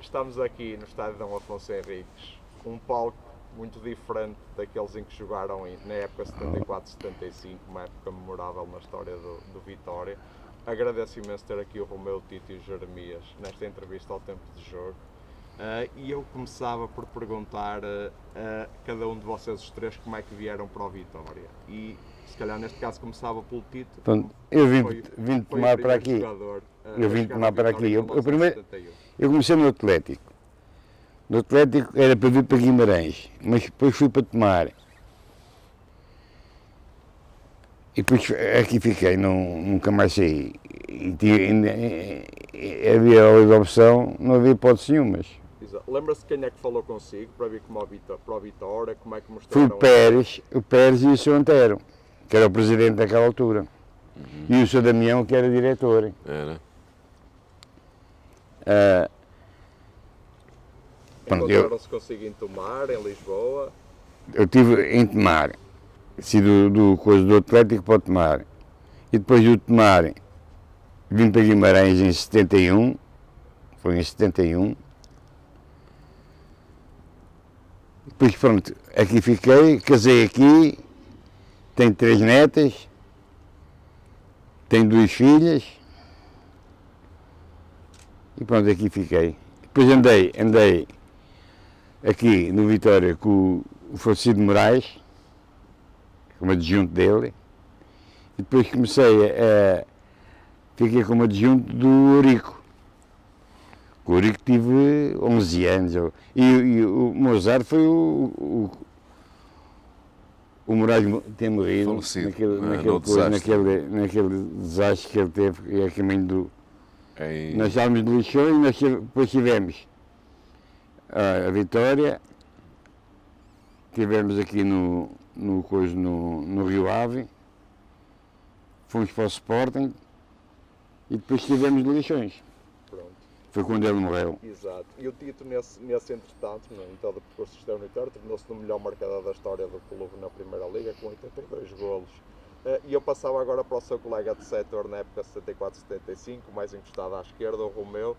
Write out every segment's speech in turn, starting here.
Estamos aqui no estádio Dom Afonso Henriques, um palco muito diferente daqueles em que jogaram na época 74-75, uma época memorável na história do Vitória. Agradeço imenso ter aqui o Romeu, o Tito e o Jeremias nesta entrevista ao Tempo de Jogo. E eu começava por perguntar a cada um de vocês os três como é que vieram para o Vitória. E se calhar neste caso começava pelo Tito. Pronto, eu vim tomar para aqui. Eu vim tomar para aqui. Eu comecei no Atlético. No Atlético era para vir para Guimarães, mas depois fui para Tomar. E depois aqui fiquei, nunca mais saí. Havia a opção, não havia hipótese nenhuma. Lembra-se quem é que falou consigo para vir para o Vitória? Como é que Foi mostraram? o Pérez e o Sr. Antero, que era o presidente daquela altura. E o Sr. Damião, que era diretor. Era. Encontraram-se consigo em Tomar, em Lisboa? Eu estive em Tomar, saí do Atlético para o Tomar. E depois do Tomar vim para Guimarães em 71, foi em 71. Depois pronto, aqui fiquei, casei aqui, tenho 3 netas, tenho 2 filhas e pronto, aqui fiquei. Depois andei aqui no Vitória com o falecido Moraes, como adjunto dele, e depois fiquei como adjunto do Eurico. Com o Eurico tive 11 anos, e o Mozart foi o Moraes tem morrido naquele desastre que ele teve, a caminho nós estávamos de Lixões, depois tivemos a Vitória, tivemos aqui no Rio Ave, fomos para o Sporting e depois estivemos de Lixões. Pronto. Foi quando ele morreu. Exato. E o Tito, nesse entretanto, em todo o percurso externo e interno, tornou-se no melhor marcador da história do clube na Primeira Liga, com 82 golos. E eu passava agora para o seu colega de setor na época 74-75, mais encostado à esquerda, o Romeu,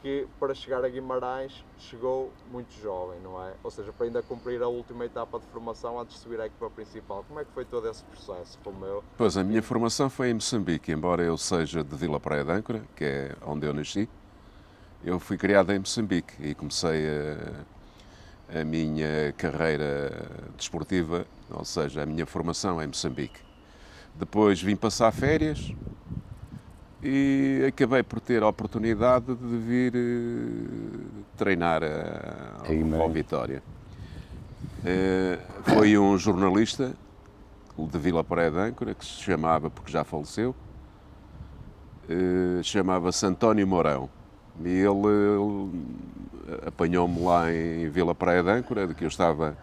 que para chegar a Guimarães chegou muito jovem, não é? Ou seja, para ainda cumprir a última etapa de formação antes de subir à equipa principal. Como é que foi todo esse processo, Romeu? Pois, a minha formação foi em Moçambique, embora eu seja de Vila Praia de Âncora, que é onde eu nasci. Eu fui criado em Moçambique e comecei a minha carreira desportiva, ou seja, a minha formação em Moçambique. Depois vim passar férias e acabei por ter a oportunidade de vir treinar ao Vitória. Foi um jornalista de Vila Praia de Âncora, que se chamava, porque já faleceu, chamava-se António Mourão. E ele apanhou-me lá em Vila Praia de Âncora, de que eu estava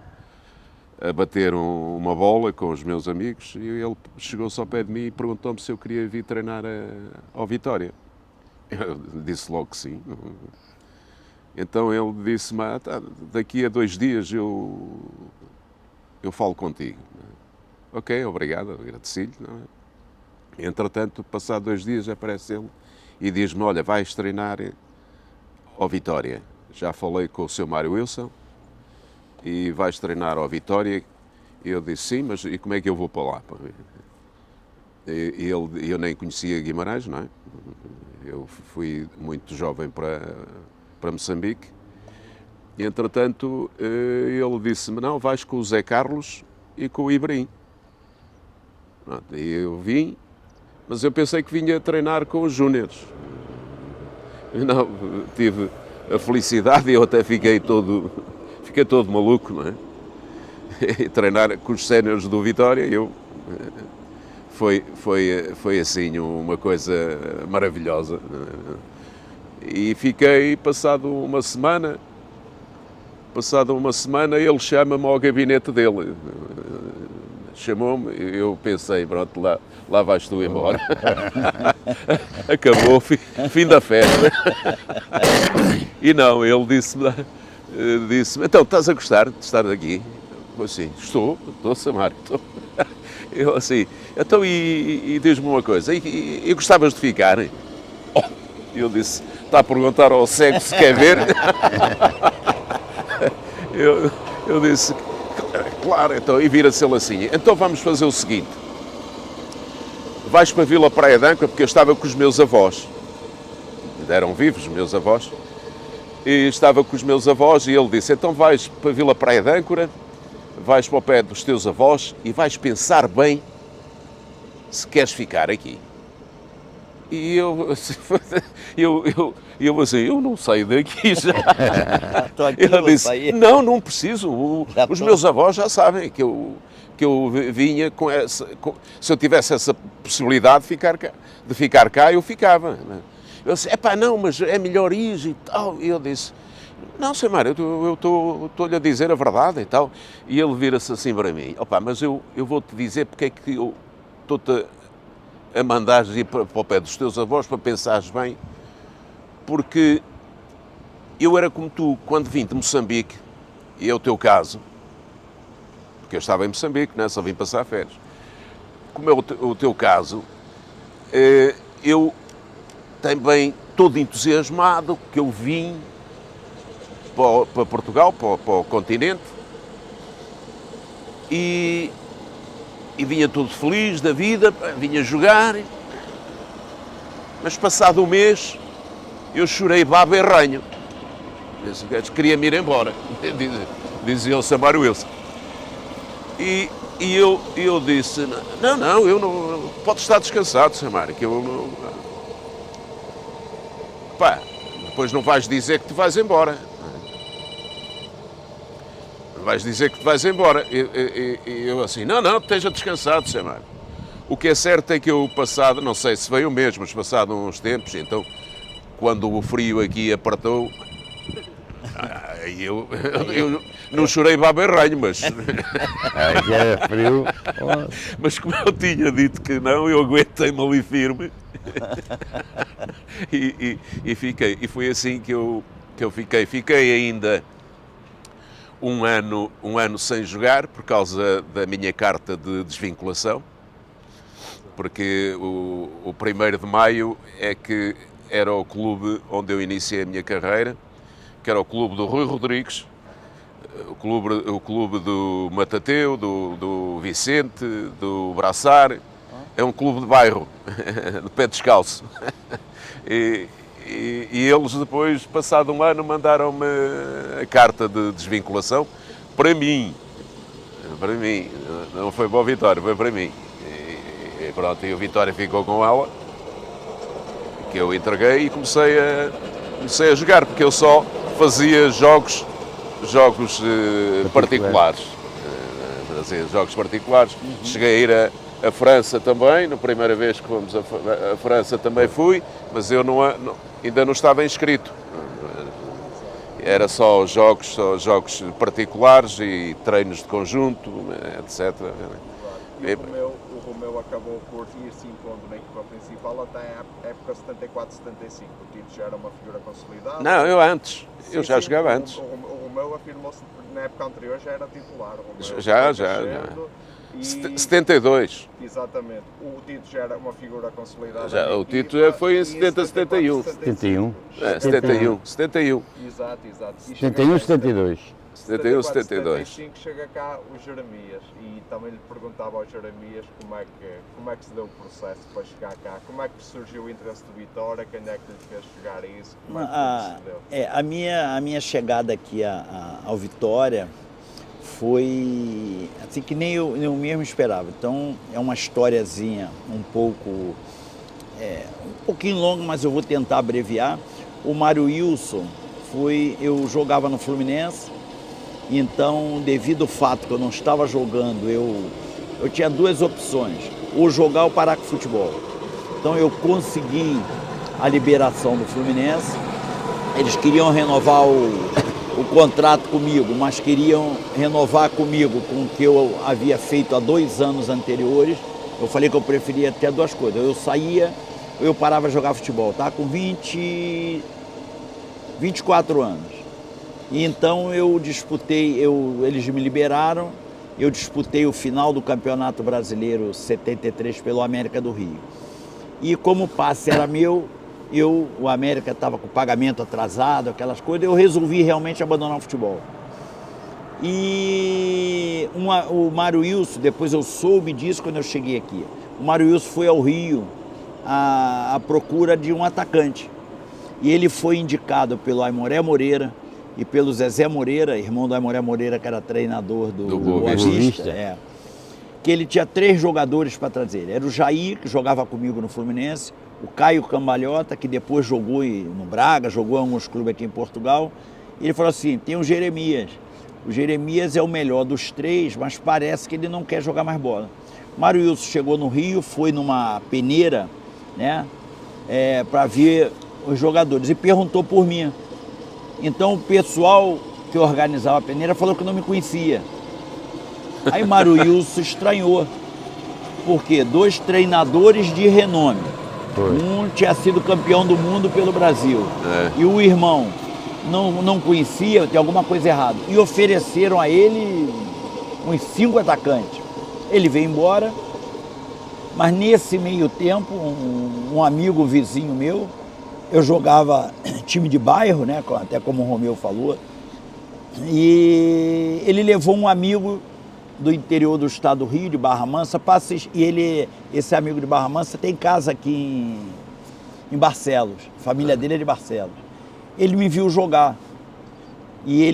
a bater uma bola com os meus amigos, e ele chegou-se ao pé de mim e perguntou-me se eu queria vir treinar ao Vitória. Eu disse logo que sim. Então ele disse-me, daqui a 2 dias eu falo contigo. Ok, obrigado, agradeci-lhe. Entretanto, passado 2 dias, aparece ele e diz-me, olha, vais treinar ao Vitória. Já falei com o Sr. Mário Wilson e vais treinar ao Vitória. E eu disse, sim, mas e como é que eu vou para lá? Eu nem conhecia Guimarães, não é? Eu fui muito jovem para Moçambique. E, entretanto, ele disse-me, não, vais com o Zé Carlos e com o Ibrahim. E eu vim, mas eu pensei que vinha treinar com os júniores. Não, tive a felicidade e eu até fiquei todo maluco, não é? E treinar com os séniores do Vitória, foi assim uma coisa maravilhosa. E fiquei, passado uma semana, ele chama-me ao gabinete dele. Chamou-me, eu pensei, pronto, lá vais tu embora. Acabou, fim da festa. E não, ele disse-me, então, estás a gostar de estar aqui? Eu assim, estou a amar. Eu assim, então e diz-me uma coisa, e gostavas de ficar? Eu disse, está a perguntar ao cego se quer ver. Eu disse, claro, então, e vira-se ele assim, então vamos fazer o seguinte, vais para a Vila Praia de Âncora, porque eu estava com os meus avós, ainda eram vivos os meus avós, e estava com os meus avós e ele disse, então vais para a Vila Praia de Âncora, vais para o pé dos teus avós e vais pensar bem se queres ficar aqui. E eu assim, eu não saio daqui já. Ele disse, não preciso, os meus avós já sabem que eu vinha com essa... se eu tivesse essa possibilidade de ficar cá, eu ficava. Eu disse, não, mas é melhor ir e tal. E eu disse, não, Sr. Mário, eu estou-lhe a dizer a verdade e tal. E ele vira-se assim para mim, mas eu vou-te dizer porque é que eu estou-te a mandar ir para o pé dos teus avós para pensares bem, porque eu era como tu, quando vim de Moçambique, e é o teu caso, porque eu estava em Moçambique, só vim passar férias. Como é o teu caso, eu também todo entusiasmado que eu vim para Portugal, para o continente, e vinha todo feliz da vida, vinha jogar, mas passado um mês eu chorei baba e ranho. Queria-me ir embora, dizia o Samário Wilson. E eu disse, não, eu não, pode estar descansado, Samário, que eu não... depois não vais dizer que te vais embora. Vais dizer que te vais embora. E eu assim, não, esteja descansado, Samário. O que é certo é que eu passado, não sei se veio mesmo, mas passado uns tempos, então, quando o frio aqui apertou, eu não chorei baba e ranho, mas... Já era frio. Mas como eu tinha dito que não, eu aguentei-me ali firme. E fiquei. E foi assim que eu fiquei. Fiquei ainda um ano sem jogar por causa da minha carta de desvinculação, porque o 1º de maio é que era o clube onde eu iniciei a minha carreira, que era o clube do Rui Rodrigues, o clube do Matateu, do Vicente, do Braçar. É um clube de bairro, de pé descalço. E eles depois, passado um ano, mandaram-me a carta de desvinculação para mim. Não foi para o Vitória, foi para mim. E pronto, e o Vitória ficou com ela, que eu entreguei e comecei a jogar, porque eu só fazia jogos particulares. Fazia jogos particulares. Cheguei a ir a França também, na primeira vez que fomos a França também fui, mas eu ainda não estava inscrito. Era só jogos particulares e treinos de conjunto, etc. E o Romeu acabou por ir se impondo na equipa principal até a época 74-75. O Tito já era uma figura consolidada. Não, eu antes. Eu já jogava antes. O Romeu afirmou-se na época anterior, já era titular. O Romeu já. 72. Exatamente. O Tito já era uma figura consolidada. O Tito foi em 70-71. 71. 71. Exato. 71, 72. 71, 72. 75 chega cá o Jeremias e também lhe perguntava ao Jeremias como é que se deu o processo para chegar cá, como é que surgiu o interesse do Vitória, quem é que lhe fez chegar a isso, como é que se deu? A minha chegada aqui ao Vitória foi assim que nem eu mesmo esperava. Então é uma historiazinha um pouquinho longa, mas eu vou tentar abreviar. O Mário Wilson eu jogava no Fluminense, então devido ao fato que eu não estava jogando, eu tinha duas opções, ou jogar ou parar com o futebol. Então eu consegui a liberação do Fluminense, eles queriam renovar o contrato comigo, mas queriam renovar comigo com o que eu havia feito há 2 anos anteriores. Eu falei que eu preferia até duas coisas. Eu saía, eu parava de jogar futebol, tá? Com 24 anos. E então eu disputei, eles me liberaram, eu disputei o final do Campeonato Brasileiro 73 pelo América do Rio. E como o passe era meu, o América estava com o pagamento atrasado, aquelas coisas, eu resolvi realmente abandonar o futebol. E o Mário Wilson, depois eu soube disso quando eu cheguei aqui. O Mário Wilson foi ao Rio à procura de um atacante. E ele foi indicado pelo Aimoré Moreira e pelo Zezé Moreira, irmão do Aimoré Moreira, que era treinador do Boa Vista. Que ele tinha 3 jogadores para trazer. Era o Jair, que jogava comigo no Fluminense, o Caio Cambalhota, que depois jogou no Braga, jogou em alguns clubes aqui em Portugal. E ele falou assim, tem o Jeremias. O Jeremias é o melhor dos 3, mas parece que ele não quer jogar mais bola. Mário Wilson chegou no Rio, foi numa peneira, né, para ver os jogadores e perguntou por mim. Então o pessoal que organizava a peneira falou que não me conhecia. Aí Mário Wilson estranhou, porque 2 treinadores de renome. Um tinha sido campeão do mundo pelo Brasil e o irmão não conhecia, tem alguma coisa errada. E ofereceram a ele uns 5 atacantes. Ele veio embora, mas nesse meio tempo, um amigo vizinho meu, eu jogava time de bairro, né, até como o Romeu falou, e ele levou um amigo do interior do estado do Rio, de Barra Mansa, e esse amigo de Barra Mansa tem casa aqui em Barcelos, a família dele é de Barcelos. Ele me viu jogar, e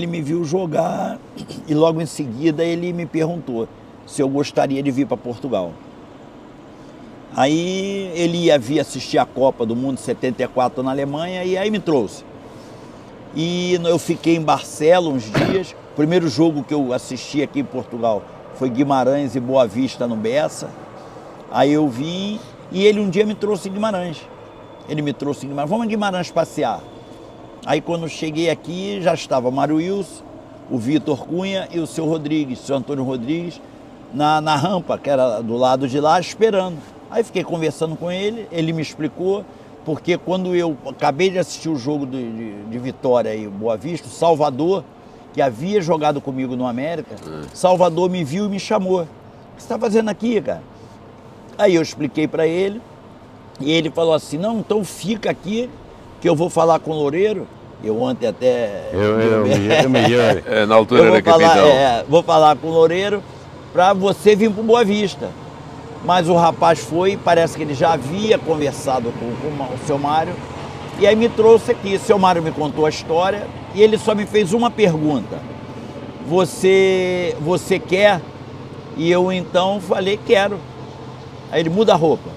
logo em seguida ele me perguntou se eu gostaria de vir para Portugal. Aí ele ia vir assistir a Copa do Mundo 74 na Alemanha e aí me trouxe. E eu fiquei em Barcelos uns dias. O primeiro jogo que eu assisti aqui em Portugal foi Guimarães e Boa Vista no Bessa. Aí eu vim e ele um dia me trouxe em Guimarães. Vamos em Guimarães passear. Aí quando eu cheguei aqui já estava Mário Wilson, o Vitor Cunha e o seu Rodrigues, o seu Antônio Rodrigues, na rampa, que era do lado de lá, esperando. Aí fiquei conversando com ele, ele me explicou, porque quando eu acabei de assistir o jogo de Vitória e Boa Vista, o Salvador, que havia jogado comigo no América, Salvador me viu e me chamou. O que você está fazendo aqui, cara? Aí eu expliquei para ele, e ele falou assim, não, então fica aqui, que eu vou falar com o Loureiro. Eu ontem até... Eu melhor. Na altura era capitão. Vou falar com o Loureiro para você vir para o Boa Vista. Mas o rapaz foi, parece que ele já havia conversado com o seu Mário, e aí me trouxe aqui. O seu Mário me contou a história, e ele só me fez uma pergunta. Você quer? E eu então falei, quero. Aí ele muda a roupa.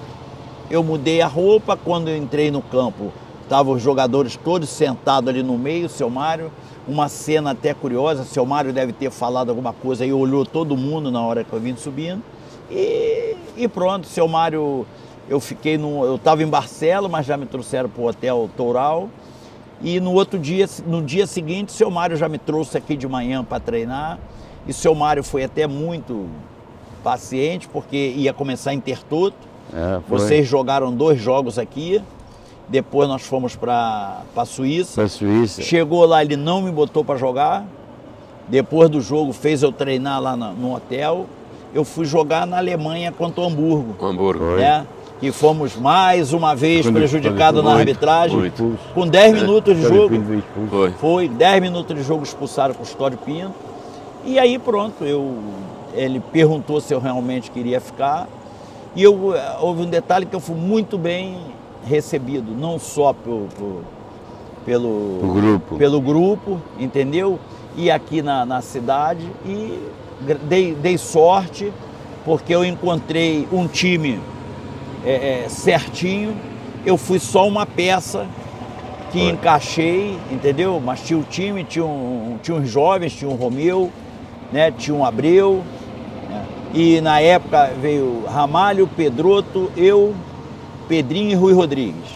Eu mudei a roupa, quando eu entrei no campo, estavam os jogadores todos sentados ali no meio, o seu Mário, uma cena até curiosa, o seu Mário deve ter falado alguma coisa e olhou todo mundo na hora que eu vim subindo. E pronto, seu Mário, eu estava em Barcelos, mas já me trouxeram para o Hotel Toural. E no dia seguinte, seu Mário já me trouxe aqui de manhã para treinar. E seu Mário foi até muito paciente, porque ia começar Intertoto. Vocês jogaram 2 jogos aqui. Depois nós fomos para a Suíça. Chegou lá, ele não me botou para jogar. Depois do jogo, fez eu treinar lá no hotel. Eu fui jogar na Alemanha contra o Hamburgo. Né? E fomos mais uma vez prejudicados na arbitragem. Com 10 minutos de jogo. Foi 10 minutos de jogo, expulsaram o Custódio Pinto. E aí pronto, ele perguntou se eu realmente queria ficar. E houve um detalhe que eu fui muito bem recebido, não só pelo grupo, entendeu? E aqui na cidade, e dei sorte, porque eu encontrei um time certinho. Eu fui só uma peça que encaixei, entendeu? Mas tinha o time, tinha uns jovens, tinha o Romeu, né? Tinha um Abreu, né? E na época veio Ramalho, Pedroto, eu, Pedrinho e Rui Rodrigues.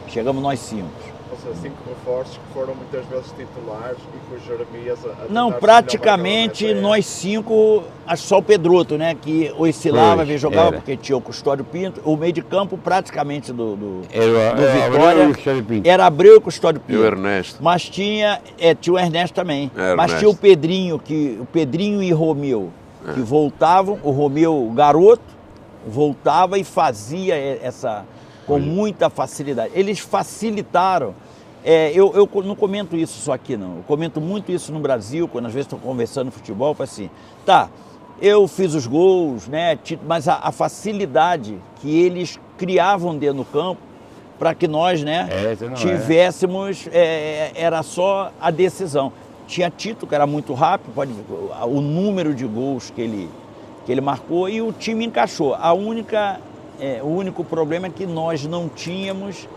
Chegamos nós 5. Ou seja, 5 reforços que foram muitas vezes titulares e com o Jeremias não, praticamente nós 5, só o Pedroto, né? Que oscilava, jogava, porque tinha o Custódio Pinto. O meio de campo praticamente do Vitória era Abreu e Custódio Pinto. E o Ernesto. Mas tinha o Ernesto também. Mas tinha o Pedrinho, o Pedrinho e Romeu, que voltavam. O Romeu, garoto, voltava e fazia com muita facilidade. Eles facilitaram. Eu não comento isso só aqui, não. Eu comento muito isso no Brasil, quando às vezes estou conversando no futebol, eu falo assim, tá, eu fiz os gols, né, mas a facilidade que eles criavam dentro do campo para que nós, né, tivéssemos, era só a decisão. Tinha Tito, que era muito rápido, pode ver, o número de gols que ele marcou, e o time encaixou. O único problema é que nós não tínhamos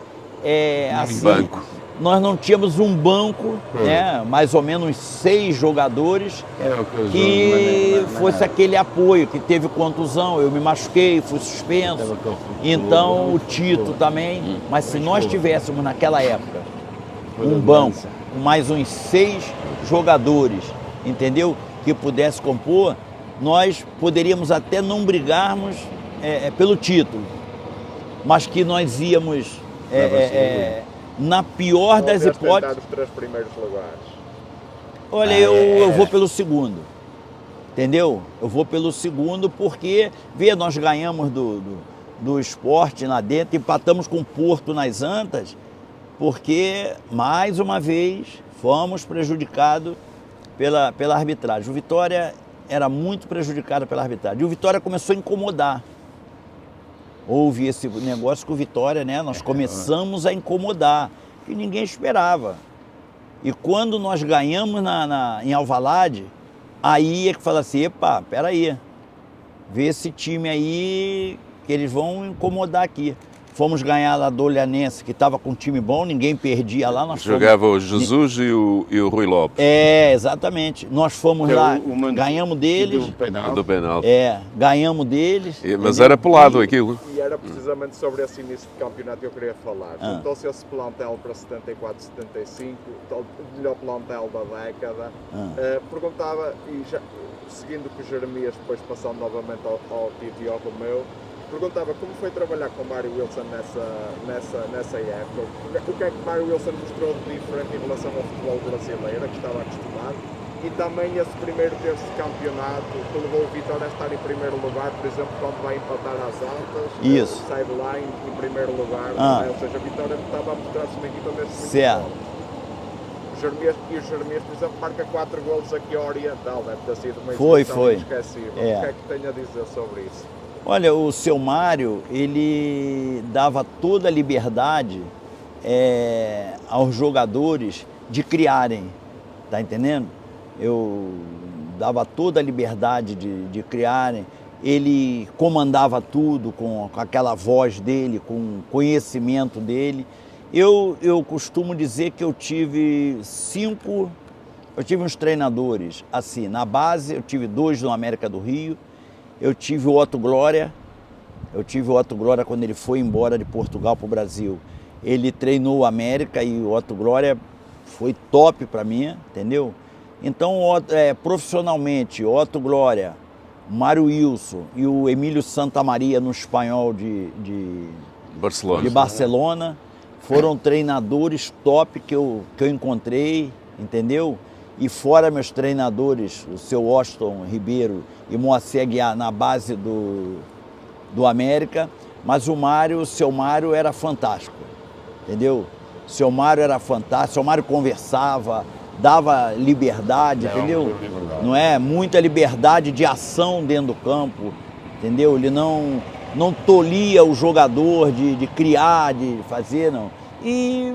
assim, banco. Nós não tínhamos um banco, né, mais ou menos 6 jogadores que fosse aquele apoio, que teve contusão, eu me machuquei, fui suspenso, então o Tito também, mas se nós tivéssemos naquela época um banco com mais uns 6 jogadores, entendeu, que pudesse compor, nós poderíamos até não brigarmos pelo título, mas que nós íamos, na pior das hipóteses... os 3 primeiros lugares. Olha, eu vou pelo segundo, entendeu? Eu vou pelo segundo porque, nós ganhamos do Sport lá dentro, empatamos com o Porto nas Antas, porque, mais uma vez, fomos prejudicados pela arbitragem. O Vitória era muito prejudicado pela arbitragem. E o Vitória começou a incomodar. Houve esse negócio com o Vitória, né? Nós começamos a incomodar, que ninguém esperava. E quando nós ganhamos em Alvalade, aí é que fala assim, epa, peraí, vê esse time aí que eles vão incomodar aqui. Fomos ganhar lá do Olhanense, que estava com um time bom, ninguém perdia lá. Jogava o Jesus e o Rui Lopes. Exatamente. Nós fomos lá, ganhamos deles. Do penal. Ganhamos deles. Mas era pelado aquilo. E era precisamente sobre esse início de campeonato que eu queria falar. Juntou-se esse plantel para 74, 75, o melhor plantel da década. Perguntava, e já, seguindo com o Jeremias, depois passando novamente ao Tito e ao Romeu, perguntava como foi trabalhar com o Mário Wilson nessa época. O que é que Mário Wilson mostrou de diferente em relação ao futebol brasileiro, que estava acostumado, e também esse primeiro terço de campeonato que levou o Vitória a estar em primeiro lugar, por exemplo, quando vai empatar às altas, sai de lá em primeiro lugar, ou seja, a Vitória estava a mostrar-se uma equipa mesmo muito forte. O Jeremias, por exemplo, marca 4 golos aqui ao Oriental, deve ter sido uma exibição inesquecível. O que é que tem a dizer sobre isso? Olha, o seu Mário, ele dava toda a liberdade aos jogadores de criarem, tá entendendo? Eu dava toda a liberdade de criarem, ele comandava tudo com aquela voz dele, com o conhecimento dele. Eu costumo dizer que eu tive uns treinadores, assim, na base eu tive 2 no América do Rio. Eu tive o Otto Glória quando ele foi embora de Portugal para o Brasil. Ele treinou o América e o Otto Glória foi top para mim, entendeu? Então, profissionalmente, Otto Glória, Mário Wilson e o Emílio Santamaria no Espanhol de Barcelona foram treinadores top que eu encontrei, entendeu? E fora meus treinadores, o seu Washington Ribeiro e Moacir Aguiar na base do América, mas o seu Mário era fantástico, entendeu? O seu Mário era fantástico, o seu Mário conversava, dava liberdade, entendeu? Não é? Muita liberdade de ação dentro do campo, entendeu? Ele não tolia o jogador de criar, de fazer, não. E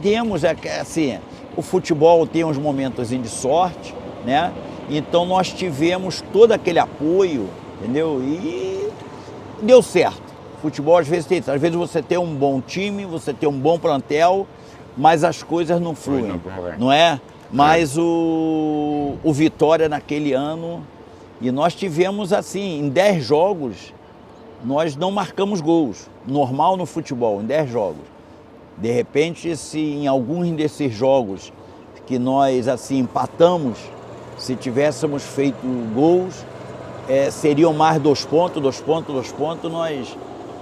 demos, assim, o futebol tem uns momentos de sorte, né? Então nós tivemos todo aquele apoio, entendeu? E deu certo. Futebol às vezes tem isso. Às vezes você tem um bom time, você tem um bom plantel, mas as coisas não fluem, não é? Mas o Vitória naquele ano, e nós tivemos assim, em 10 jogos, nós não marcamos gols. Normal no futebol, em 10 jogos. De repente, se em alguns desses jogos que nós assim empatamos, se tivéssemos feito gols, seriam mais 2 pontos, nós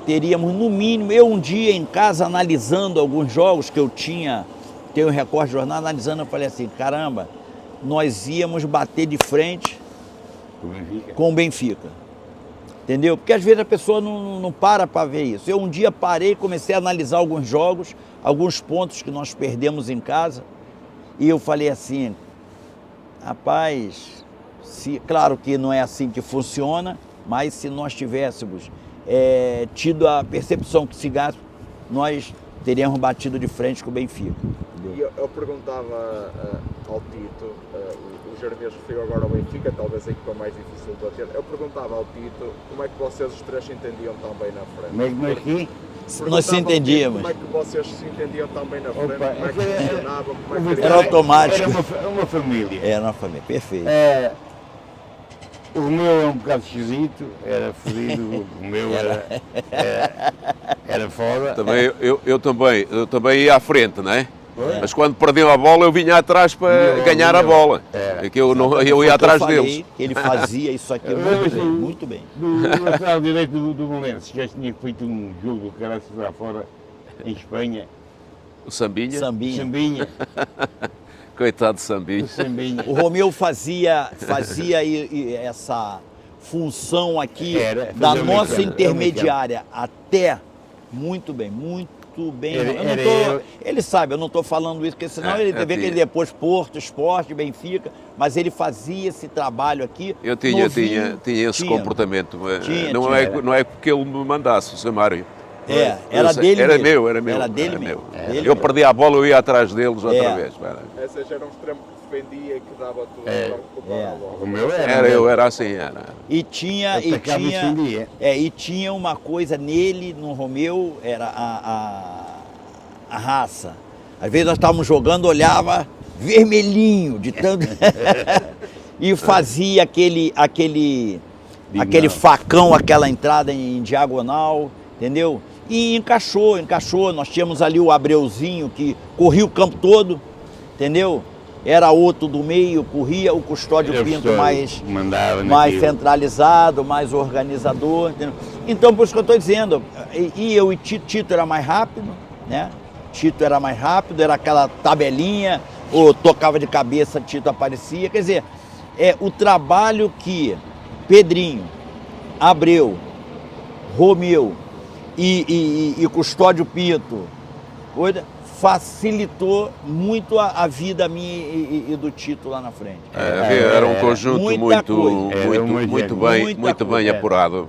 teríamos no mínimo, eu um dia em casa analisando alguns jogos que eu tenho um recorte de jornal, analisando, eu falei assim, caramba, nós íamos bater de frente com o Benfica. Entendeu? Porque às vezes a pessoa não para ver isso. Eu um dia parei e comecei a analisar alguns jogos, alguns pontos que nós perdemos em casa, e eu falei assim, rapaz, claro que não é assim que funciona, mas se nós tivéssemos tido a percepção que se gasta, nós teríamos batido de frente com o Benfica. E eu perguntava ao Tito, o Jeremias referiu agora ao Benfica, talvez a equipa mais difícil de bater. Eu perguntava ao Tito como é que vocês os três se entendiam tão bem na frente. Mas aqui, Nós se entendíamos. Como é que vocês se entendiam tão bem na frente? Opa, Como é que funcionavam? Como é que Era automático. Era uma família. Era uma família, perfeito. O meu é um bocado esquisito, era fodido, o meu era foda. Também, eu também ia à frente, não é? Mas quando perdiam a bola eu vinha atrás para ganhar a bola. É que eu ia atrás deles. Ele fazia isso aqui muito bem, muito bem. Do lateral direito do Belenenses, que já tinha feito um jogo do caraças lá fora, em Espanha. O Sambinha. Sambinha. Coitado de Sambinha. O Sambinha. O Romeu fazia essa função aqui da nossa intermediária até muito bem, muito bem. Ele sabe, eu não estou falando isso, porque senão ele vê que ele depois Porto, Sport, Benfica, mas ele fazia esse trabalho aqui. Eu tinha esse comportamento. Não é porque ele me mandasse, o Samário. Era dele era mesmo. meu. Era dele mesmo. Eu perdi a bola, eu ia atrás deles outra vez. Ou seja, era um extremo que defendia e que dava tudo para ocupar a bola. O meu era assim. E tinha uma coisa nele, no Romeu, era a raça. Às vezes nós estávamos jogando, olhava vermelhinho, de tanto... e fazia aquele facão, aquela entrada em diagonal, entendeu? E encaixou. Nós tínhamos ali o Abreuzinho, que corria o campo todo, entendeu? Era outro do meio, corria, o Custódio Pinto mais centralizado, mais organizador, entendeu? Então, por isso que eu estou dizendo, e Tito era mais rápido, né? Tito era mais rápido, era aquela tabelinha, ou tocava de cabeça, Tito aparecia. Quer dizer, o trabalho que Pedrinho, Abreu, Romeu e Custódio Pinto facilitou muito a vida minha e do Tito lá na frente. Era um conjunto muito bem apurado.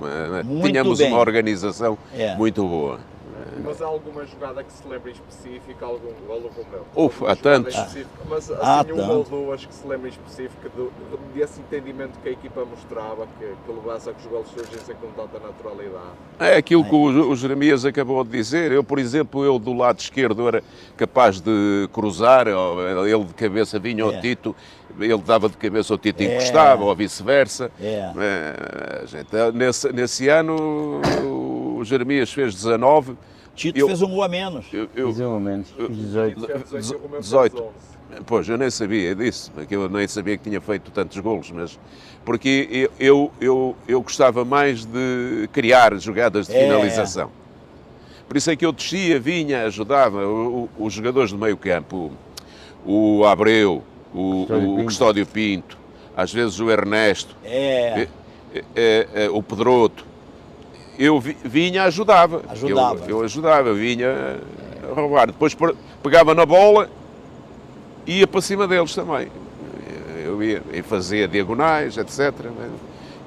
Tínhamos uma organização muito boa. Mas há alguma jogada que se lembre específica, algum golo como Há tantos. Mas assim, uma ou duas que se lembrem específica desse entendimento que a equipa mostrava, que levasse a que os golos surgissem com tanta naturalidade. É aquilo que o Jeremias acabou de dizer. Eu, por exemplo, do lado esquerdo era capaz de cruzar, ele de cabeça vinha ao Tito, ele dava de cabeça ao Tito e encostava, ou vice-versa. Nesse ano o Jeremias fez 19. Tito fez um gol a menos. Fiz um a menos, fiz 18. Pois, eu nem sabia disso, porque eu nem sabia que tinha feito tantos golos, mas porque eu gostava mais de criar jogadas de finalização. Por isso é que eu descia, vinha, ajudava os jogadores do meio campo, o Abreu, o Custódio Pinto, às vezes o Ernesto, o Pedroto. Eu vinha, ajudava. Eu vinha a roubar. Depois pegava na bola e ia para cima deles também. Eu ia e fazia diagonais, etc.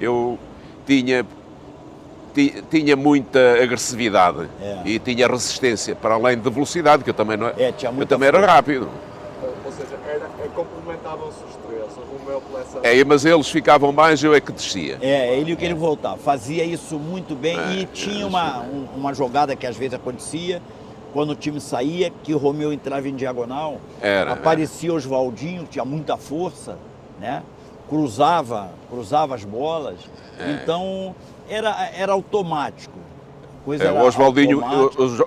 Eu tinha muita agressividade e tinha resistência, para além de velocidade, que eu também, eu também era rápido. Ou seja, complementavam-se os três, o meu coleção. Mas eles ficavam mais, eu é que descia. Ele que ele voltava, fazia isso muito bem e tinha uma jogada que às vezes acontecia, quando o time saía, que o Romeu entrava em diagonal, aparecia o Oswaldinho, que tinha muita força, né? Cruzava as bolas, então era automático.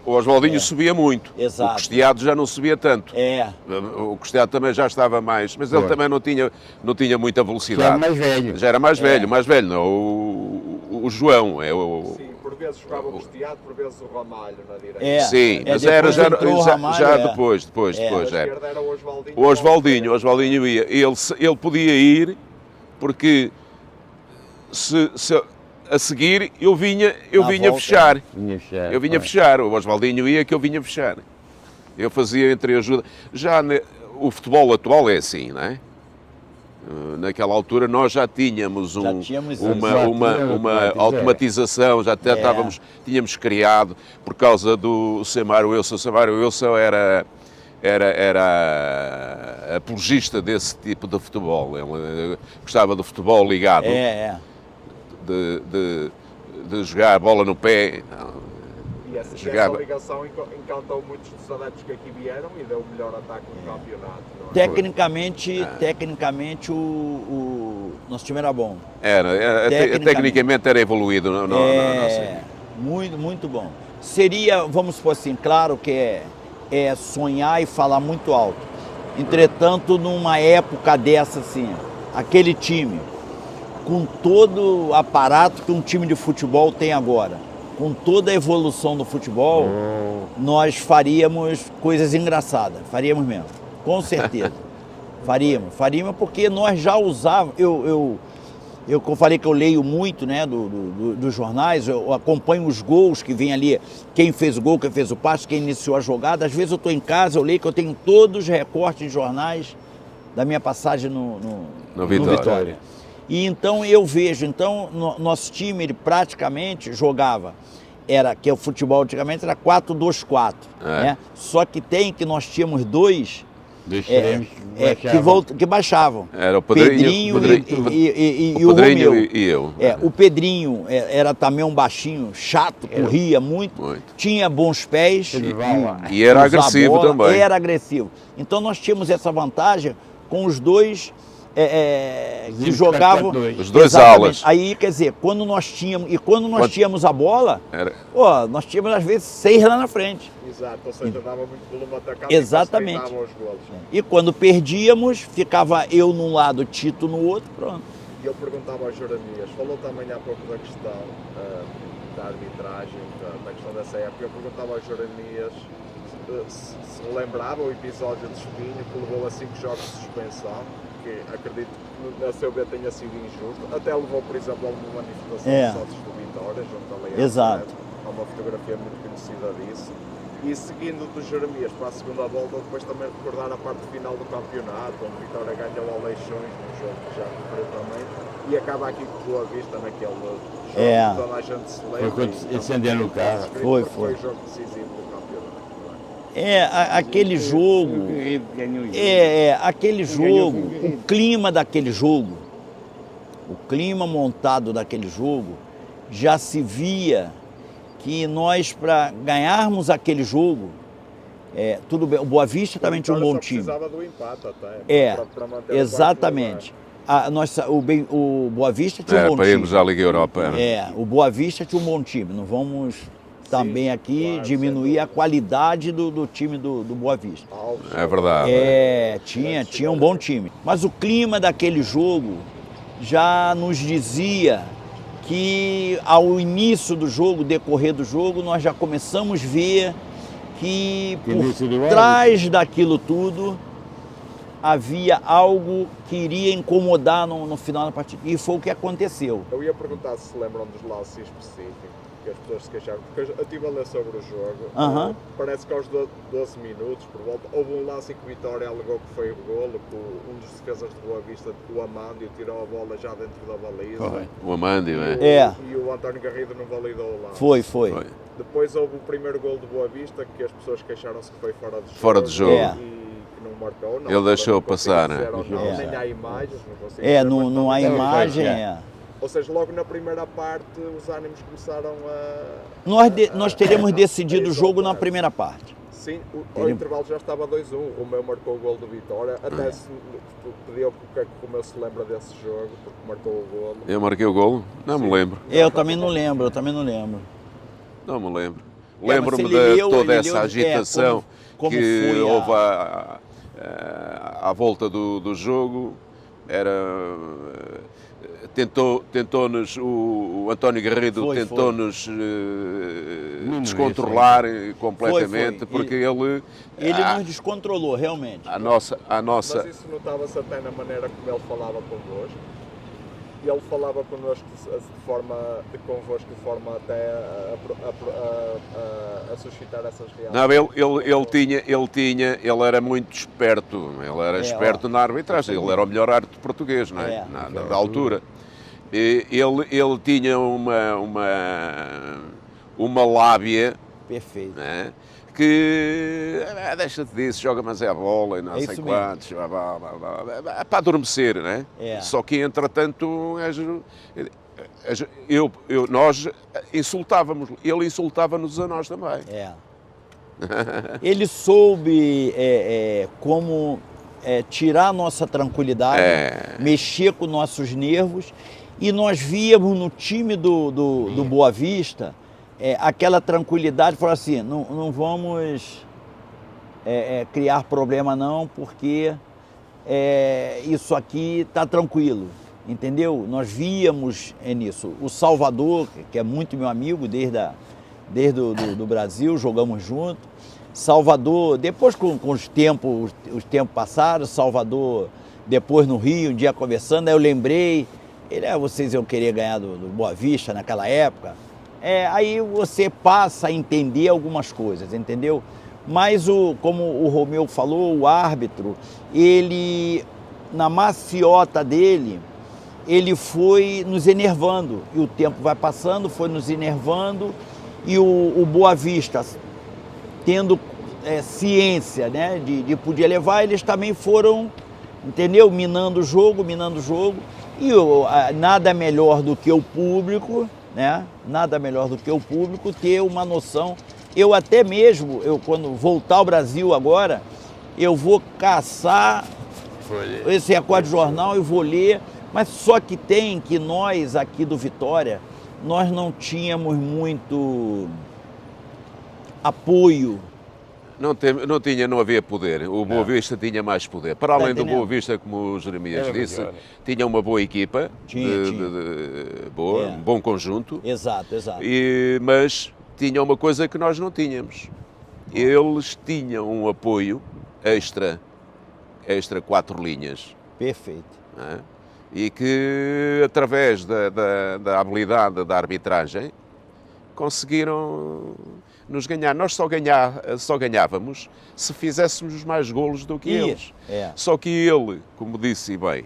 O Oswaldinho subia muito. Exato. O Costeado já não subia tanto. O Costeado também já estava mais, mas ele também não tinha muita velocidade. Já era mais velho. Mais velho, não. O João Sim, por vezes jogava o Costeado, por vezes o Ramalho na direita. Sim, mas era já depois. Era o Oswaldinho ia. Ele podia ir, porque se a seguir eu vinha volta. fechar. Vinha fechar. Eu vinha fechar, o Oswaldinho ia que eu vinha fechar. Eu fazia entreajuda. O futebol atual é assim, não é? Naquela altura nós já tínhamos uma automatização, já tínhamos criado por causa do Samário Wilson. O Samário Wilson era apologista desse tipo de futebol. Ele gostava do futebol ligado, de jogar a bola no pé. E essa ligação encantou muitos dos adeptos que aqui vieram e deu o melhor ataque do campeonato. Não é? Tecnicamente o nosso time era bom. Tecnicamente era evoluído. Muito, muito bom. Seria, vamos supor assim, claro que é sonhar e falar muito alto. Entretanto, numa época dessa assim, aquele time, com todo o aparato que um time de futebol tem agora, com toda a evolução do futebol, nós faríamos coisas engraçadas, faríamos mesmo, com certeza. Faríamos porque nós já usávamos, eu falei que eu leio muito, né, dos jornais, eu acompanho os gols que vem ali, quem fez o gol, quem fez o passe, quem iniciou a jogada. Às vezes eu estou em casa, eu leio que eu tenho todos os recortes de jornais da minha passagem no Vitória. E então eu vejo, nosso time ele praticamente jogava, que o futebol antigamente era 4-2-4, né? Só que nós tínhamos dois que baixavam. Era o Pedrinho e o Pedrinho Romeu. E eu. O Pedrinho era também um baixinho chato, corria muito, tinha bons pés. E era agressivo também. Era agressivo. Então nós tínhamos essa vantagem com os dois que jogavam. Os dois alas. Aí, quer dizer, quando nós tínhamos a bola, nós tínhamos às vezes 6 lá na frente. Exato, ou seja, dava muito volume atacado. Exatamente. E os golos. E quando perdíamos, ficava eu num lado, Tito no outro, pronto. E eu perguntava ao Jeremias, falou também há pouco da questão da arbitragem, da questão dessa época, eu perguntava ao Jeremias se lembrava o episódio de Espinho que levou a 5 jogos de suspensão, que acredito que a seu ver tenha sido injusto, até levou, por exemplo, a uma manifestação de sócios do Vitória, junto à lei. Exato. Há uma fotografia muito conhecida disso. E seguindo do Jeremias para a segunda volta, depois também recordar a parte final do campeonato, onde Vitória ganhou ao Leixões, num jogo que já referiu também, e acaba aqui com Boa Vista naquele jogo que toda a gente se lembra. Foi quando incendiaram o carro. Foi o jogo decisivo do campeonato. Aquele jogo, o clima daquele jogo, o clima montado daquele jogo, já se via que nós, para ganharmos aquele jogo, tudo bem, o Boa Vista também tinha um bom time. Precisava do empate até. Para manter exatamente. O Boa Vista tinha um bom time. Para irmos à Liga Europa. O Boa Vista tinha um bom time. Não vamos também aqui diminuir a qualidade do time do Boa Vista. É verdade. Tinha um bom time. Mas o clima daquele jogo já nos dizia que ao início do jogo, decorrer do jogo, nós já começamos a ver que por trás daquilo tudo havia algo que iria incomodar no final da partida. E foi o que aconteceu. Eu ia perguntar se lembram dos lances específicos, que as pessoas se queixaram, porque eu estive a ler sobre o jogo. Parece que aos 12 minutos, por volta, houve um lance em que o Vitória alegou que foi o golo, que um dos defesas de Boa Vista, o Amandio, tirou a bola já dentro da baliza. O Amandio, E o António Garrido não validou o lance. Foi. Depois houve o primeiro golo de Boa Vista, que as pessoas queixaram-se que foi fora de jogo. Fora de jogo. E que não marcou. Não, ele deixou passar, né? Nem há imagens, não consigo não há imagem. Ou seja, logo na primeira parte os ânimos começaram Nós teríamos decidido o jogo na primeira parte. Sim, o intervalo já estava 2-1, o Romeu marcou o gol do Vitória, até se pediu o que é que o Romeu se lembra desse jogo, porque marcou o gol. Eu marquei o golo? Não me lembro. Eu também não lembro. Não me lembro. Lembro-me de toda essa agitação que houve à volta do jogo. Tentou-nos, o António Garrido tentou-nos descontrolar completamente, porque ele nos descontrolou, realmente. A nossa... Mas isso notava-se até na maneira como ele falava convosco? ele falava connosco convosco de forma até a suscitar essas reações. Não, ele era muito esperto, ele era esperto na arbitragem, ele era o melhor árbitro português, não é? Da altura. E ele tinha uma lábia. Perfeito. Né? Que deixa-te disso, joga mas é a bola e não sei quantos, para adormecer, né? Só que entretanto nós insultávamos, ele insultava-nos a nós também. Ele soube como tirar a nossa tranquilidade, mexer com nossos nervos, e nós víamos no time do Boa Vista aquela tranquilidade, falar assim, não vamos criar problema não, porque isso aqui está tranquilo, entendeu? Nós víamos nisso. O Salvador, que é muito meu amigo desde do Brasil, jogamos junto. Salvador, depois com os tempos passaram, Salvador, depois no Rio, um dia conversando, aí eu lembrei, vocês iam querer ganhar do Boa Vista naquela época. Aí você passa a entender algumas coisas, entendeu? Mas, como o Romeu falou, o árbitro, ele, na maciota dele, ele foi nos enervando. E o tempo vai passando, foi nos enervando, e o Boa Vista, tendo ciência, né, de poder levar, eles também foram, entendeu? Minando o jogo. E nada melhor do que o público, né? Nada melhor do que o público ter uma noção. Eu até mesmo, quando voltar ao Brasil agora, eu vou caçar esse recorde de jornal e vou ler, mas só que nós aqui do Vitória, nós não tínhamos muito apoio. Não havia poder. O Boa Vista tinha mais poder. Para além do Boa Vista, como o Jeremias disse, tinha uma boa equipa, um bom conjunto. Exato. Mas tinha uma coisa que nós não tínhamos. Eles tinham um apoio extra 4 linhas. Perfeito. E que, através da habilidade da arbitragem, conseguiram nos ganhar. Nós só ganhávamos se fizéssemos mais golos do que eles. Só que ele, como disse bem,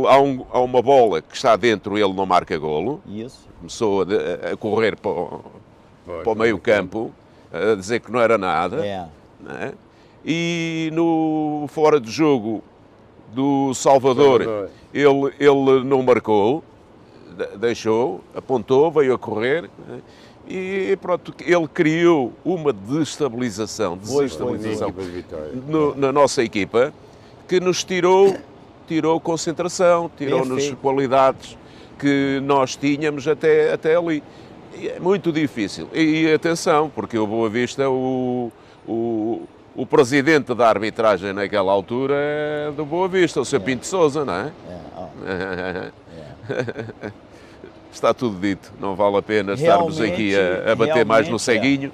há uma bola que está dentro, ele não marca golo. Isso. Começou a correr para o meio campo, a dizer que não era nada. Né? E no fora de jogo do Salvador, ele não marcou, deixou, apontou, veio a correr. Né? E pronto, ele criou uma desestabilização na nossa equipa, que nos tirou concentração, tirou-nos qualidades que nós tínhamos até ali. E é muito difícil. E atenção, porque o Boa Vista, o presidente da arbitragem naquela altura é do Boa Vista, o Sr. Pinto Sousa, não é? Está tudo dito, não vale a pena estarmos aqui a bater mais no ceguinho.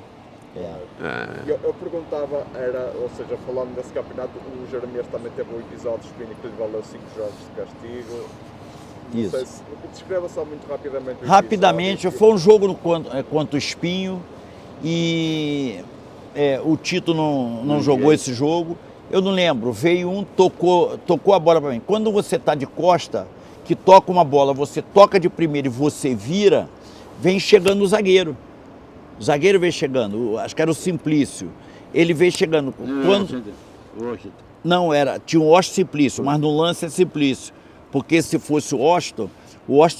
Eu perguntava, ou seja, falando desse campeonato, o Jeremias também teve um episódio de espinho que lhe valeu 5 jogos de castigo. Isso. Descreva só muito rapidamente. Rapidamente, foi um jogo contra o Espinho e o Tito não jogou esse jogo. Eu não lembro, veio um, tocou a bola para mim. Quando você está de costa, que toca uma bola, você toca de primeiro e você vira, vem chegando o zagueiro. O zagueiro vem chegando, acho que era o Simplício. Ele veio chegando. Tinha o Washington Simplício, mas no lance é Simplício. Porque se fosse o Washington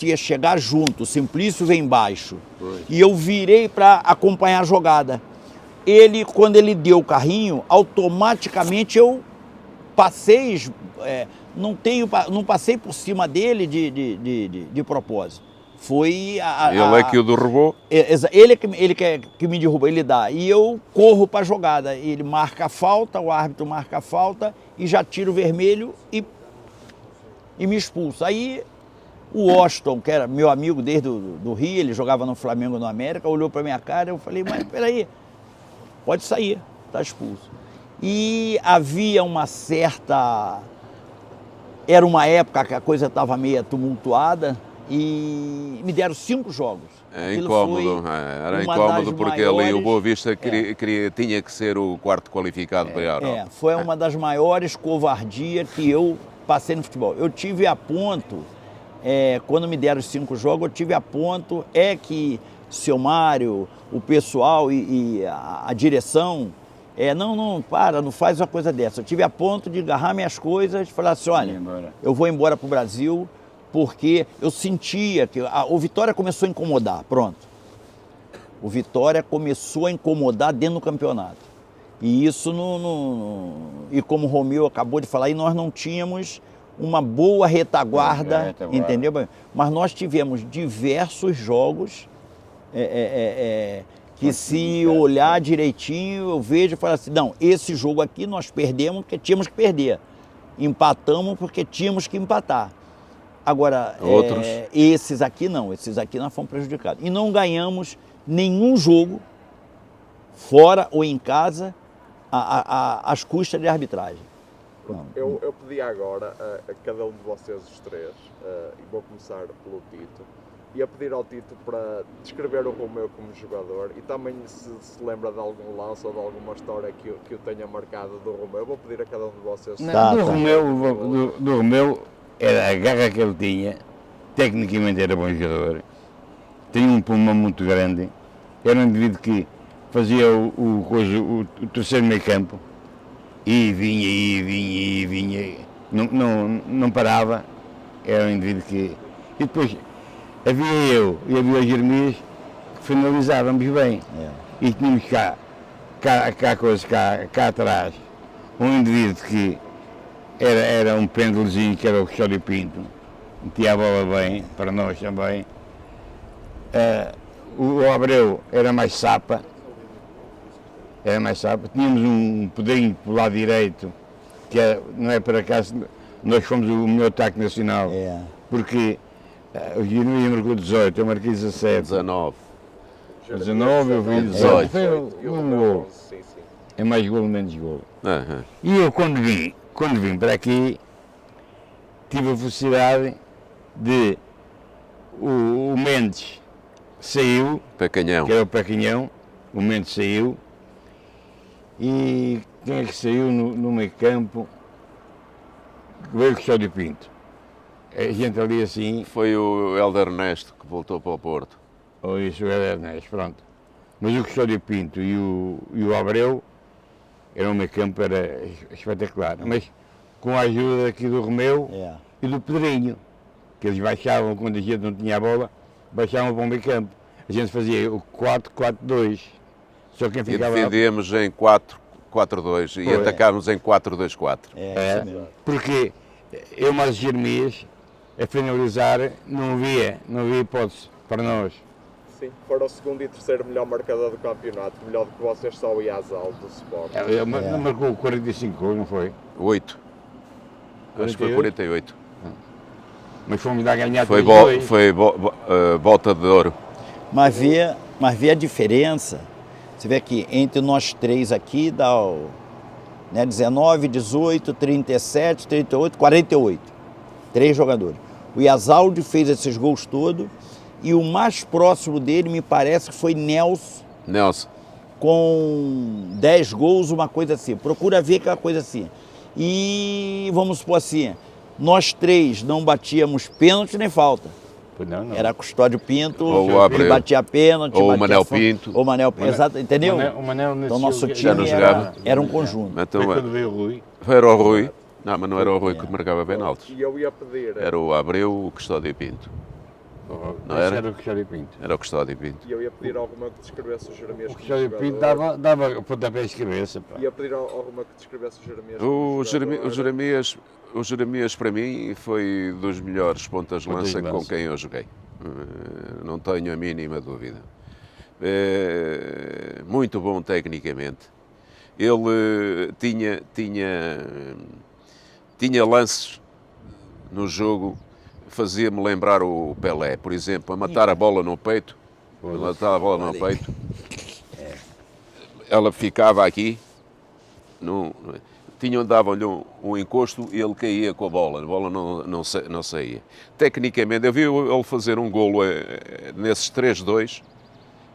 ia chegar junto, o Simplício vem embaixo. E eu virei para acompanhar a jogada. Quando ele deu o carrinho, automaticamente eu passei, não passei por cima dele de propósito. Foi ele é que o derrubou? Ele que me derrubou, ele dá. E eu corro para a jogada. Ele marca a falta, o árbitro marca a falta e já tira o vermelho e me expulsa. Aí o Washington, que era meu amigo desde do Rio, ele jogava no Flamengo no América, olhou para minha cara e eu falei, mas peraí, pode sair, está expulso. E havia uma certa era uma época que a coisa estava meio tumultuada e me deram 5 jogos. É Aquilo incómodo, foi era uma incómodo das porque ali o maiores- Boa Vista tinha que ser o quarto qualificado para a Europa. Foi uma das maiores covardias que eu passei no futebol. Eu tive a ponto, quando me deram os 5 jogos, eu tive a ponto, que seu Mário, o pessoal e a direção, não faz uma coisa dessa. Eu tive a ponto de agarrar minhas coisas e falar assim, olha, embora. eu vou embora para o Brasil, porque eu sentia que o Vitória começou a incomodar, pronto. O Vitória começou a incomodar dentro do campeonato. E isso e como o Romeu acabou de falar, nós não tínhamos uma boa retaguarda, entendeu? Mas nós tivemos diversos jogos que se olhar direitinho, eu vejo e falo assim, não, esse jogo aqui nós perdemos porque tínhamos que perder. Empatamos porque tínhamos que empatar. Agora, Outros? esses aqui não, esses aqui nós fomos prejudicados. E não ganhamos nenhum jogo, fora ou em casa, às custas de arbitragem. Eu pedi agora a cada um de vocês os três, e vou começar pelo Tito, e a pedir ao Tito para descrever o Romeu como jogador e também se lembra de algum lance ou de alguma história que o tenha marcado do Romeu. Vou pedir a cada um de vocês. Do Romeu era a garra que ele tinha, tecnicamente era bom jogador, tinha um pulmão muito grande, era um indivíduo que fazia o terceiro meio campo e vinha, não parava, era um indivíduo que... E depois havia eu e havia o Jeremias que finalizávamos bem. E tínhamos cá atrás um indivíduo que era um pêndulozinho, que era o Custódio Pinto, metia a bola bem, para nós também. O Abreu era mais sapa, tínhamos um pedrinho pelo lado direito, que não é por acaso, nós fomos o melhor ataque nacional, porque o Jeremias marcou 18, eu marquei 17. 19. 19, eu vi 18. Foi um gol. É mais golo, menos golo. E eu quando vim para aqui, tive a felicidade de o Mendes saiu, Pecanhão. que era o Pecanhão, o Mendes saiu, e quem é que saiu no meio campo? Veio o Custódio Pinto. A gente ali assim... Foi o Helder Ernesto que voltou para o Porto. Ou isso, o Helder Ernesto, pronto. Mas o Custódio Pinto e o Abreu, era um meio campo, era espetacular. Mas com a ajuda aqui do Romeu e do Pedrinho, que eles baixavam, quando a gente não tinha a bola, baixavam para o meio campo. A gente fazia o 4-4-2. Só quem E ficava... defendíamos em 4-4-2 e atacávamos em 4-2-4. Porque eu mais Jeremias, a finalizar, não havia hipótese para nós. Sim, para o segundo e terceiro melhor marcador do campeonato, melhor do que vocês, só o Iazal do Sport. Ele marcou 45 gols, não foi? 8. Acho que foi 48. Mas fomos lá ganhar Foi 3-2. Bota de Ouro. Mas vê a diferença, você vê aqui, entre nós três aqui dá 19, 18, 37, 38, 48. 3 jogadores. O Iazaldi fez esses gols todos e o mais próximo dele me parece que foi Nelson, com 10 gols, uma coisa assim. Procura ver aquela coisa assim. E vamos supor assim, nós três não batíamos pênalti nem falta. Não. Era Custódio Pinto, Ou o Abreu. ele batia pênalti, Ou o batia Manel falta. Pinto. Ou o Manel Pinto, exato, entendeu? O Manel Então nosso já não time jogava. era um conjunto. Então, Foi quando veio o Rui. era o Rui. Não, mas não era o Rui que marcava penaltis. E eu ia pedir, Era o Abreu, o Custódio Pinto. Não Esse era? era o Custódio Pinto. Era o Custódio Pinto. e eu ia pedir ao Romeu que descrevesse o Jeremias O como Custódio Pinto jogador. dava pontapés de cabeça. Pá. Ia pedir ao Romeu que descrevesse o Jeremias como O jogador. Jeremias para mim foi dos melhores pontas de lança Pontas de com lança. quem eu joguei. Não tenho a mínima dúvida. Muito bom tecnicamente. Ele tinha lances no jogo, fazia-me lembrar o Pelé, por exemplo, a matar a bola no peito. Ela ficava aqui, davam-lhe um encosto e ele caía com a bola não saía. Tecnicamente, eu vi ele fazer um golo nesses 3-2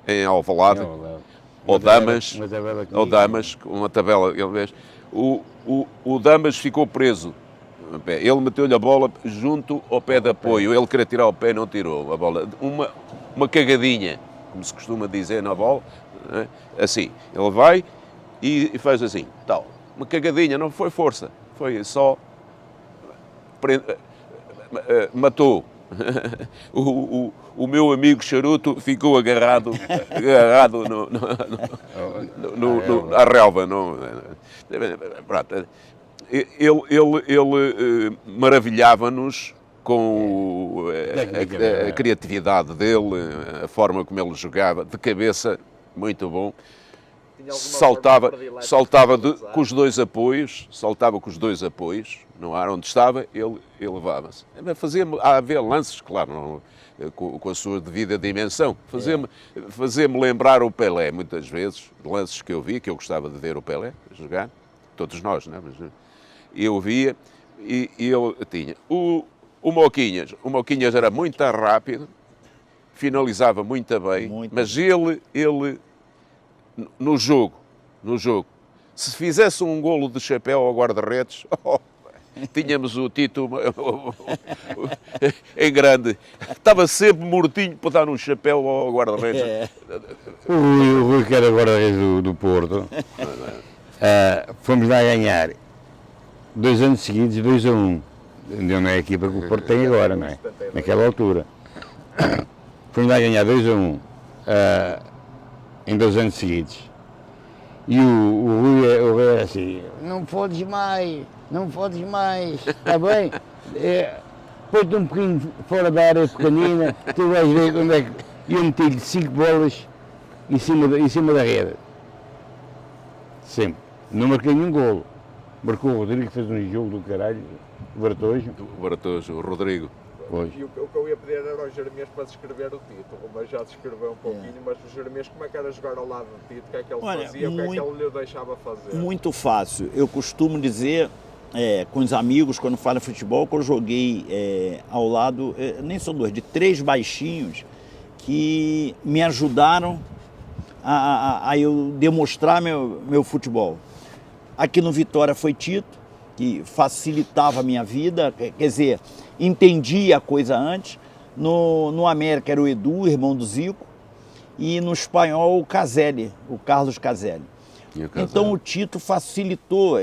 em Alvalade, ou Damas, uma tabela, o Damas ficou preso. Ele meteu-lhe a bola junto ao pé de apoio, ele queria tirar o pé, não tirou a bola. Uma cagadinha, como se costuma dizer na bola, né? Assim, ele vai e faz assim, tal. Uma cagadinha, não foi força, foi só matou. O meu amigo Charuto ficou agarrado à relva. Ele maravilhava-nos com a criatividade dele, a forma como ele jogava, de cabeça, muito bom. Saltava com os dois apoios, no ar onde estava, ele levava-se. Havia lances, claro, com a sua devida dimensão. Fazia-me lembrar o Pelé, muitas vezes, lances que eu vi, que eu gostava de ver o Pelé jogar, todos nós, não é? Mas eu via e ele tinha. O Moquinhas era muito rápido, finalizava muito bem, mas ele no jogo, se fizesse um golo de chapéu ao guarda-redes, tínhamos o Tito em grande. Estava sempre mortinho para dar um chapéu ao guarda-redes. O Rui, que era guarda-redes do Porto, fomos lá ganhar 2 anos seguidos, 2-1. Não é a equipa que o Porto tem agora, não é? Naquela altura. Fomos lá ganhar 2-1. Em 2 anos seguidos. E o Rui era assim, não podes mais, está bem? Põe-te um bocadinho fora da área pequenina, tu vais ver onde é que... E eu meti-lhe 5 bolas em cima da rede. Sempre. Não marquei nenhum golo. Marcou o Rodrigo, que fez um jogo do caralho, o Baratojo. O Rodrigo. E o que eu ia pedir era ao Jeremias para descrever o Tito. O Mas já descreveu um pouquinho, mas o Jeremias, como é que era jogar ao lado do Tito? O que é que ele fazia? O que é que ele lhe deixava fazer? Muito fácil. Eu costumo dizer com os amigos, quando falo futebol, que eu joguei ao lado, nem são 2, de 3 baixinhos que me ajudaram a eu demonstrar meu futebol. Aqui no Vitória foi Tito, que facilitava a minha vida, quer dizer, entendia a coisa antes. No América era o Edu, irmão do Zico, e no Espanhol o Caselli, o Carlos Caselli. Então o Tito facilitou,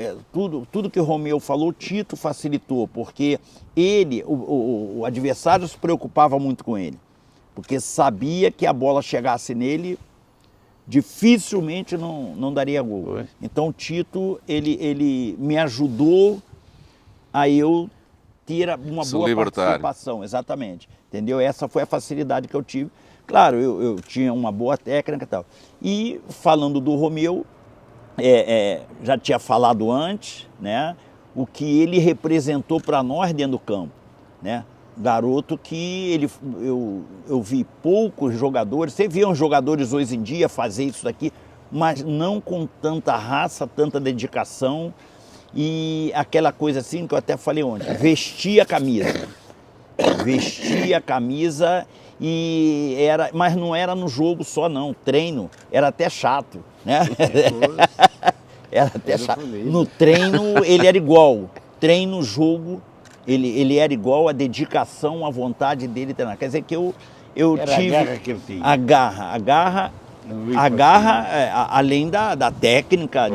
tudo que o Romeu falou, o Tito facilitou, porque ele, o adversário se preocupava muito com ele, porque sabia que a bola chegasse nele, dificilmente não daria gol. Então o Tito, ele me ajudou a eu ter uma boa participação, exatamente, entendeu? Essa foi a facilidade que eu tive. Claro, eu tinha uma boa técnica e tal. E falando do Romeu, já tinha falado antes, né, o que ele representou para nós dentro do campo, né? Garoto que eu vi poucos jogadores, você vê uns jogadores hoje em dia fazer isso daqui, mas não com tanta raça, tanta dedicação e aquela coisa assim que eu até falei ontem, vestia a camisa mas não era no jogo só não, treino, era até chato, né? Era até chato. No treino ele era igual, treino, jogo, ele era igual, a dedicação, a vontade dele treinar. Quer dizer que eu tive a garra, além da técnica,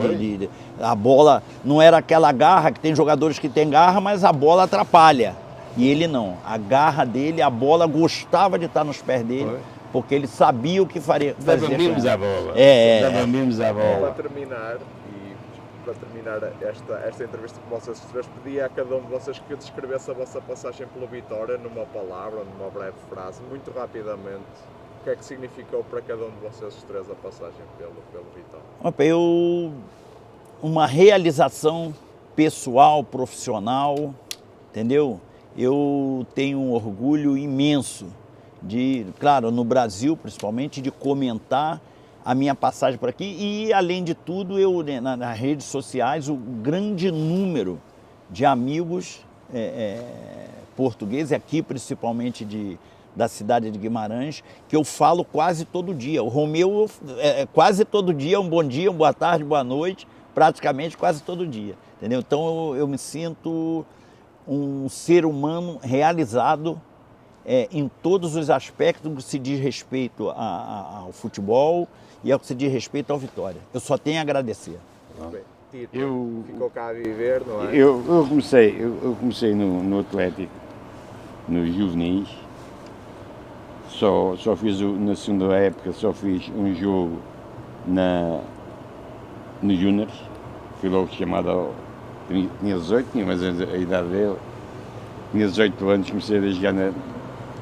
a bola não era aquela garra, que tem jogadores que têm garra, mas a bola atrapalha. E ele não, a garra dele, a bola gostava de estar nos pés dele, porque ele sabia o que fazer. Dava mimos à bola. Dava mimos à bola. Para terminar esta entrevista com vocês três, pedi a cada um de vocês que descrevesse a vossa passagem pelo Vitória numa palavra, numa breve frase, muito rapidamente. O que é que significou para cada um de vocês três a passagem pelo Vitória? Uma realização pessoal, profissional, entendeu? Eu tenho um orgulho imenso claro, no Brasil principalmente, de comentar a minha passagem por aqui e, além de tudo, eu nas redes sociais, o grande número de amigos portugueses, aqui principalmente da cidade de Guimarães, que eu falo quase todo dia. O Romeu, quase todo dia, um bom dia, uma boa tarde, boa noite, praticamente quase todo dia, entendeu? Então eu me sinto um ser humano realizado em todos os aspectos do que se diz respeito ao futebol e ao que se diz respeito ao Vitória. Eu só tenho a agradecer. Bem, Tito, ficou cá a viver, não é? Eu comecei no Atlético, nos juvenis. Só fiz, na segunda época, só fiz um jogo no Júniors. Fui logo chamado, tinha 18, tinha mais ou menos a idade dele. Tinha 18 anos, comecei a jogar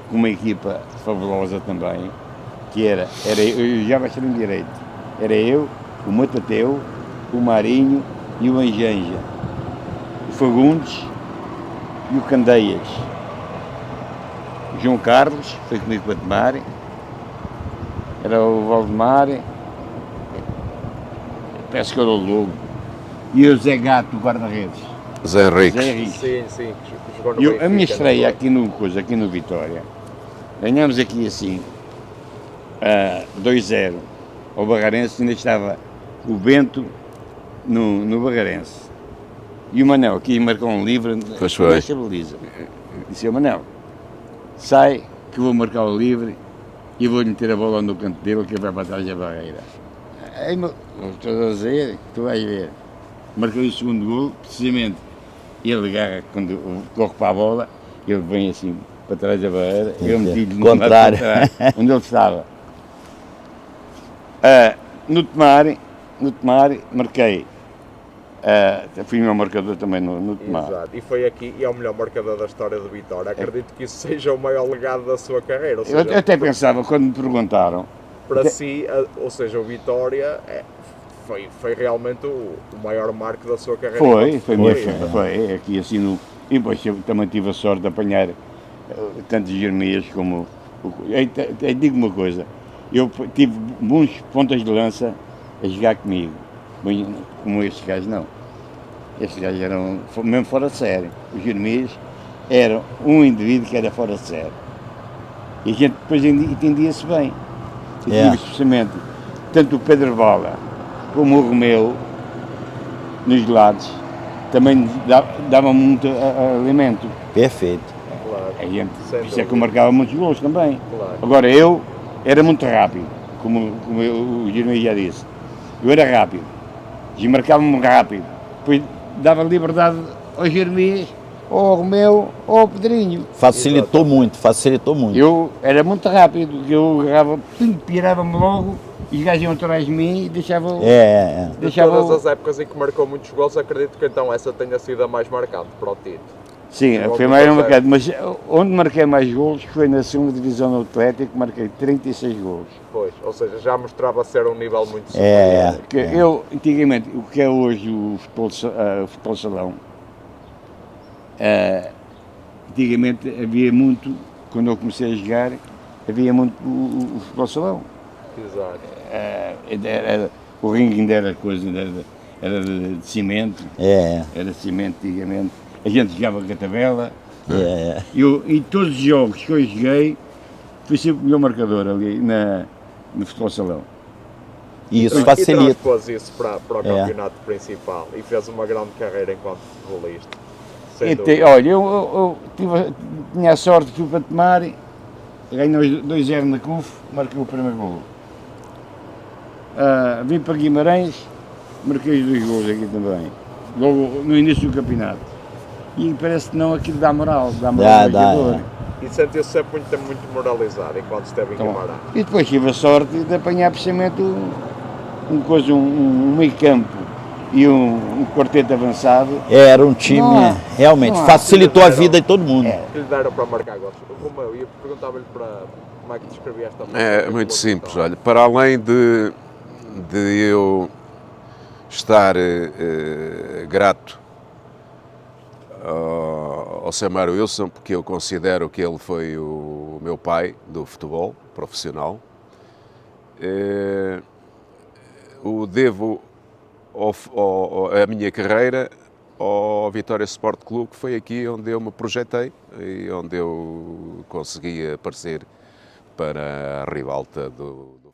com uma equipa fabulosa também, que era eu já baixei em direito. Era eu, o Matateu, o Marinho e o Anjanja, o Fagundes e o Candeias. O João Carlos foi comigo para tomar, era o Valdemar, parece que era o Lobo, e o Zé Gato, o guarda-redes. Zé Henriques. Sim, que jogou no Benfica, A minha estreia aqui no Vitória, ganhamos aqui assim, 2-0 ao Barreirense, ainda estava o Bento no Barreirense. E o Manel aqui marcou um livre nesta baliza. Disse ao Manel, sai que eu vou marcar o livre e vou-lhe meter a bola no canto dele que vai para trás da barreira. Aí, estou a dizer, tu vais ver. Marquei o segundo gol, precisamente ele agarra, quando eu corro para a bola, ele vem assim para trás da barreira, eu meti-lhe no contrário, onde ele estava. No Tomar, marquei. Fui o meu marcador também no Tomar. Exato, e foi aqui, e é o melhor marcador da história do Vitória. Acredito que isso seja o maior legado da sua carreira. Ou seja, eu até pensava, quando me perguntaram... Para si, ou seja, o Vitória foi realmente o maior marco da sua carreira. Foi aqui assim e depois eu também tive a sorte de apanhar tantos Jeremias como... Eu digo uma coisa, eu tive muitos pontas de lança a jogar comigo, como estes gajos não. Estes gajos eram mesmo fora de série. Os Jeremias eram um indivíduo que era fora de série. E a gente depois entendia-se bem. Especialmente tanto o Pedro Bola como o Romeu nos lados também dava muito alimento. Perfeito. Claro. A gente, isso é que eu marcava muitos gols também. Claro. Agora eu era muito rápido, como o Jeremias já disse. Eu era rápido, desmarcava-me rápido, depois dava liberdade ao Jeremias, ou ao Romeu, ou ao Pedrinho. Facilitou muito. Eu era muito rápido, eu agarrava, pirava-me logo, e os gajos iam atrás de mim e deixava... De todas as épocas em que marcou muitos gols, acredito que então essa tenha sido a mais marcante para o Tito. Sim, foi mais marcado, mas onde marquei mais gols foi na segunda divisão do Atlético, marquei 36 gols. Pois, ou seja, já mostrava ser um nível muito superior. Eu, antigamente, o que é hoje o futebol salão, antigamente havia muito, quando eu comecei a jogar, havia muito o futebol salão. Exato. O ringue ainda era coisa, era de cimento, era de cimento antigamente. A gente jogava com a tabela. E todos os jogos que eu joguei, fui sempre o melhor marcador ali no futebol salão. E isso facilita. E transpôs isso para o campeonato principal e fez uma grande carreira enquanto futebolista. Olha, eu tinha a sorte, fui para tomar, ganhei 2-0 na CUF, marquei o primeiro gol. Vim para Guimarães, marquei os 2 gols aqui também, logo no início do campeonato. E parece que não, aquilo dá moral ao jogador. E sentiu-se sempre muito moralizado enquanto esteve em Guimarães. E depois tive a sorte de apanhar precisamente um meio campo e um quarteto avançado. Era um time, realmente, facilitou a vida de todo mundo. Que lhe deram para marcar gols. Como eu ia perguntava-lhe como é que descrevia esta marca. É muito simples, olha, para além de eu estar grato ao Sr. Mário Wilson, porque eu considero que ele foi o meu pai do futebol profissional. devo a minha carreira ao Vitória Sport Clube, que foi aqui onde eu me projetei e onde eu consegui aparecer para a ribalta do